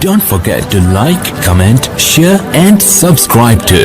Don't forget to like, comment, share and subscribe to.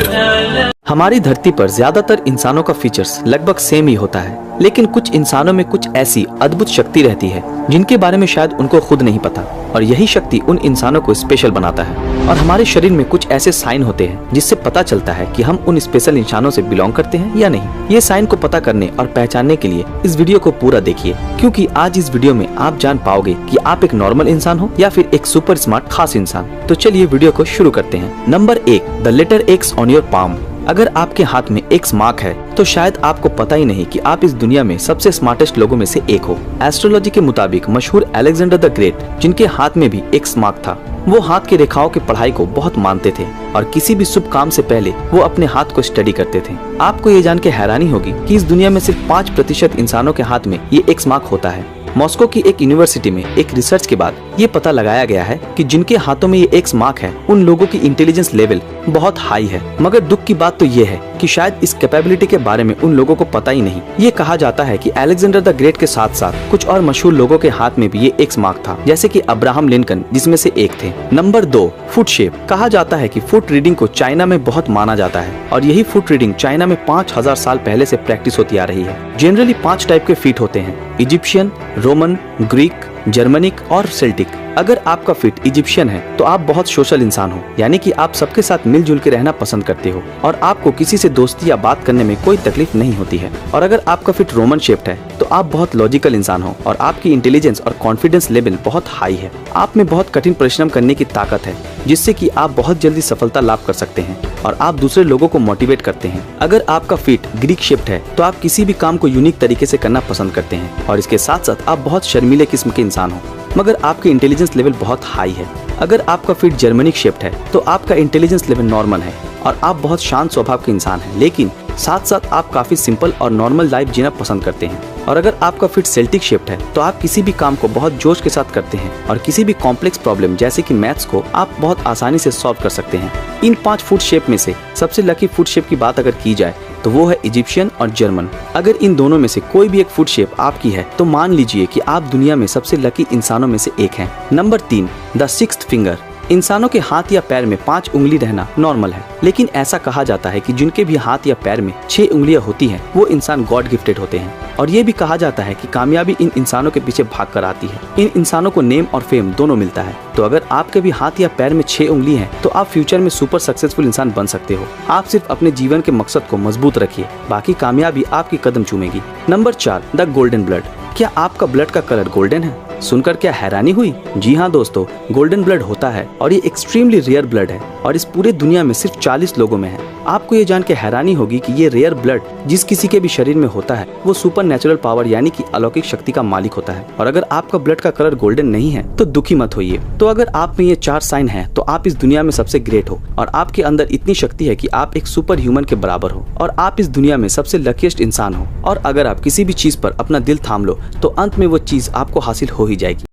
हमारी धरती पर ज्यादातर इंसानों का फीचर्स लगभग सेम ही होता है, लेकिन कुछ इंसानों में कुछ ऐसी अद्भुत शक्ति रहती है जिनके बारे में शायद उनको खुद नहीं पता, और यही शक्ति उन इंसानों को स्पेशल बनाता है। और हमारे शरीर में कुछ ऐसे साइन होते हैं जिससे पता चलता है कि हम उन स्पेशल इंसानों से बिलोंग करते हैं या नहीं। ये साइन को पता करने और पहचानने के लिए इस वीडियो को पूरा देखिए, क्योंकि आज इस वीडियो में आप जान पाओगे कि आप एक नॉर्मल इंसान हो या फिर एक सुपर स्मार्ट खास इंसान। तो चलिए वीडियो को शुरू करते हैं। Number 1, the letter X on your palm. अगर आपके हाथ में एक्स मार्क है तो शायद आपको पता ही नहीं कि आप इस दुनिया में सबसे स्मार्टेस्ट लोगों में से एक हो। एस्ट्रोलॉजी के मुताबिक मशहूर अलेक्जेंडर द ग्रेट, जिनके हाथ में भी एक्स मार्क था, वो हाथ की रेखाओं की पढ़ाई को बहुत मानते थे और किसी भी शुभ काम से पहले वो अपने हाथ को स्टडी करते थे। आपको ये जान के हैरानी होगी कि इस दुनिया में सिर्फ 5% इंसानों के हाथ में ये एक्स मार्क होता है। मॉस्को की एक यूनिवर्सिटी में एक रिसर्च के बाद ये पता लगाया गया है कि जिनके हाथों में ये एक्स मार्क है उन लोगों की इंटेलिजेंस लेवल बहुत हाई है। मगर दुख की बात तो ये है कि शायद इस कैपेबिलिटी के बारे में उन लोगों को पता ही नहीं। ये कहा जाता है कि अलेक्जेंडर द ग्रेट के साथ साथ कुछ और मशहूर लोगों के हाथ में भी ये एक्स मार्क था, जैसे कि अब्राहम लिंकन जिसमें से एक थे। Number 2, foot shape. कहा जाता है कि फुट रीडिंग को चाइना में बहुत माना जाता है और यही फुट रीडिंग चाइना में 5000 साल पहले से प्रैक्टिस होती आ रही है। जनरली 5 टाइप के फीट होते हैं: इजिप्शियन, रोमन, ग्रीक, जर्मनिक और सेल्टिक। अगर आपका फिट इजिप्शियन है तो आप बहुत सोशल इंसान हो, यानी कि आप सबके साथ मिलजुल के रहना पसंद करते हो और आपको किसी से दोस्ती या बात करने में कोई तकलीफ नहीं होती है। और अगर आपका फिट रोमन शेप्ड है तो आप बहुत लॉजिकल इंसान हो और आपकी इंटेलिजेंस और कॉन्फिडेंस लेवल बहुत हाई है। आप में बहुत कठिन परिश्रम करने की ताकत है, जिससे कि आप बहुत जल्दी सफलता लाभ कर सकते हैं और आप दूसरे लोगों को मोटिवेट करते हैं। अगर आपका फिट ग्रीक शेप्ड है तो आप किसी भी काम को यूनिक तरीके से करना पसंद करते हैं और इसके साथ साथ आप बहुत शर्मीले किस्म के इंसान हो, मगर आपकी इंटेलिजेंस लेवल बहुत हाई है। अगर आपका फिट जर्मनिक शेप्ड है तो आपका इंटेलिजेंस लेवल नॉर्मल है और आप बहुत शांत स्वभाव के इंसान हैं, लेकिन साथ साथ आप काफी सिंपल और नॉर्मल लाइफ जीना पसंद करते हैं। और अगर आपका फिट सेल्टिक शेप्ड है तो आप किसी भी काम को बहुत जोश के साथ करते हैं और किसी भी कॉम्प्लेक्स प्रॉब्लम जैसे कि मैथ्स को आप बहुत आसानी से सॉल्व कर सकते हैं। इन 5 फुट शेप में से सबसे लकी फुट शेप की बात अगर की जाए तो वो है इजिप्शियन और जर्मन। अगर इन दोनों में से कोई भी एक फुट शेप आपकी है तो मान लीजिए कि आप दुनिया में सबसे लकी इंसानों में से एक हैं। Number 3, the 6th finger. इंसानों के हाथ या पैर में 5 उंगली रहना नॉर्मल है, लेकिन ऐसा कहा जाता है कि जिनके भी हाथ या पैर में 6 उंगलियां होती हैं वो इंसान गॉड गिफ्टेड होते हैं। और ये भी कहा जाता है कि कामयाबी इन इंसानों के पीछे भाग कर आती है। इन इंसानों को नेम और फेम दोनों मिलता है। तो अगर आपके भी हाथ या पैर में 6 उंगली हैं तो आप फ्यूचर में सुपर सक्सेसफुल इंसान बन सकते हो। आप सिर्फ अपने जीवन के मकसद को मजबूत रखिए, बाकी कामयाबी आपकी कदम चूमेगी। Number 4, the golden blood. क्या आपका ब्लड का कलर गोल्डन है? सुनकर क्या हैरानी हुई? जी हाँ दोस्तों, गोल्डन ब्लड होता है और ये एक्सट्रीमली रेयर ब्लड है और इस पूरे दुनिया में सिर्फ 40 लोगों में है। आपको ये जान के हैरानी होगी कि ये रेयर ब्लड जिस किसी के भी शरीर में होता है वो सुपर नेचुरल पावर यानी कि अलौकिक शक्ति का मालिक होता है। और अगर आपका ब्लड का कलर गोल्डन नहीं है तो दुखी मत होइए। तो अगर आप में ये 4 साइन है तो आप इस दुनिया में सबसे ग्रेट हो और आपके अंदर इतनी शक्ति है कि आप एक सुपर ह्यूमन के बराबर हो और आप इस दुनिया में सबसे लकीस्ट इंसान हो। और अगर आप किसी भी चीज पर अपना दिल थाम लो तो अंत में वो चीज आपको हासिल हो ही जाएगी।